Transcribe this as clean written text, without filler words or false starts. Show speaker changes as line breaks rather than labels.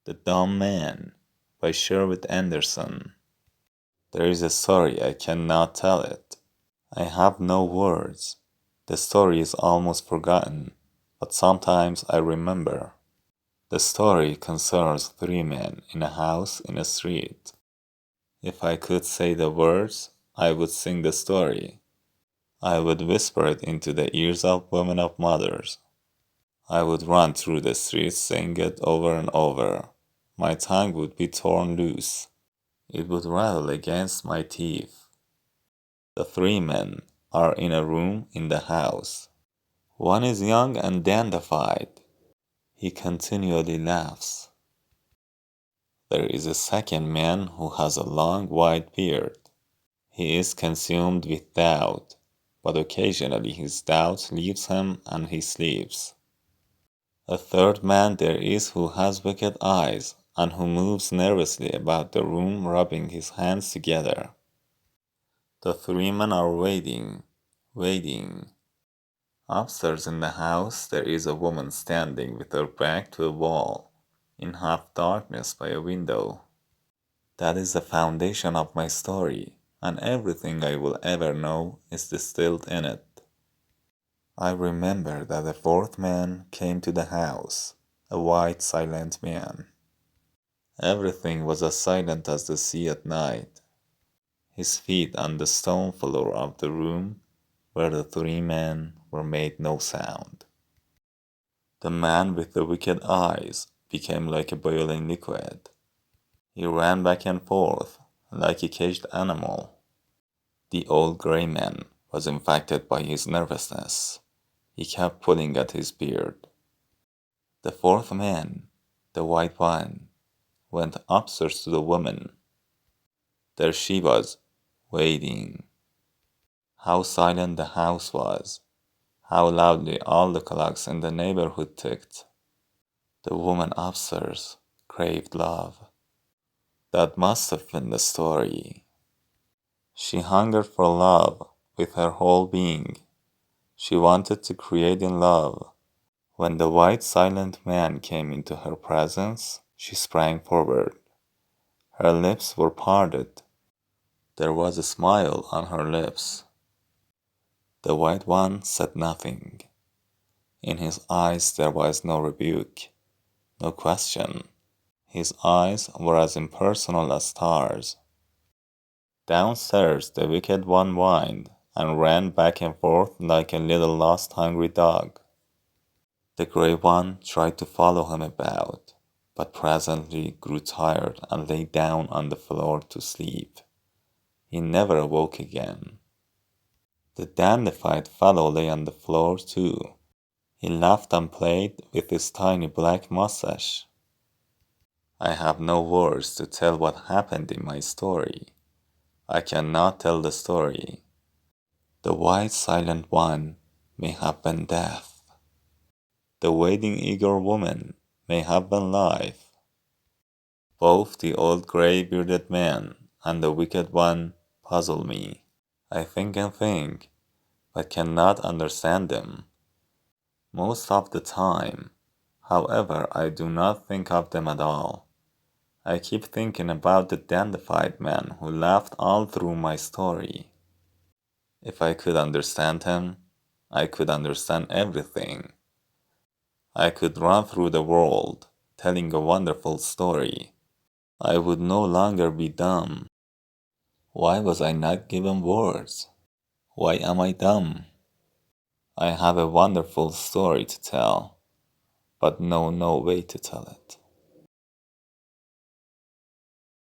The Dumb Man by Sherwood Anderson. There is a story I cannot tell it. I have no words. The story is almost forgotten, but sometimes I remember. The story concerns three men in a house in a street. If I could say the words, I would sing the story. I would whisper it into the ears of women of mothers. I would run through the streets saying it over and over. My tongue would be torn loose. It would rattle against my teeth. The three men are in a room in the house. One is young and dandified. He continually laughs. There is a second man who has a long white beard. He is consumed with doubt, but occasionally his doubt leaves him and he sleeps. A third man there is who has wicked eyes and who moves nervously about the room rubbing his hands together. The three men are waiting. Upstairs in the house there is a woman standing with her back to a wall, in half darkness by a window. That is the foundation of my story, and everything I will ever know is distilled in it. I remember that a fourth man came to the house, a white, silent man. Everything was as silent as the sea at night. His feet on the stone floor of the room where the three men were made no sound. The man with the wicked eyes became like a boiling liquid. He ran back and forth like a caged animal. The old gray man was infected by his nervousness. He kept pulling at his beard. The fourth man, the white one, went upstairs to the woman. There she was, waiting. How silent the house was. How loudly all the clocks in the neighborhood ticked. The woman upstairs craved love. That must have been the story. She hungered for love with her whole being. She wanted to create in love. When the white silent man came into her presence, she sprang forward. Her lips were parted. There was a smile on her lips. The white one said nothing. In his eyes there was no rebuke, no question. His eyes were as impersonal as stars. Downstairs the wicked one whined and ran back and forth like a little lost hungry dog. The grey one tried to follow him about, but presently grew tired and lay down on the floor to sleep. He never awoke again. The dandified fellow lay on the floor too. He laughed and played with his tiny black mustache. I have no words to tell what happened in my story. I cannot tell the story. The white silent one may have been death. The waiting eager woman may have been life. Both the old gray-bearded man and the wicked one puzzle me. I think and think, but cannot understand them. Most of the time, however, I do not think of them at all. I keep thinking about the dandified man who laughed all through my story. If I could understand him, I could understand everything. I could run through the world, telling a wonderful story. I would no longer be dumb. Why was I not given words? Why am I dumb? I have a wonderful story to tell, but know no way to tell it.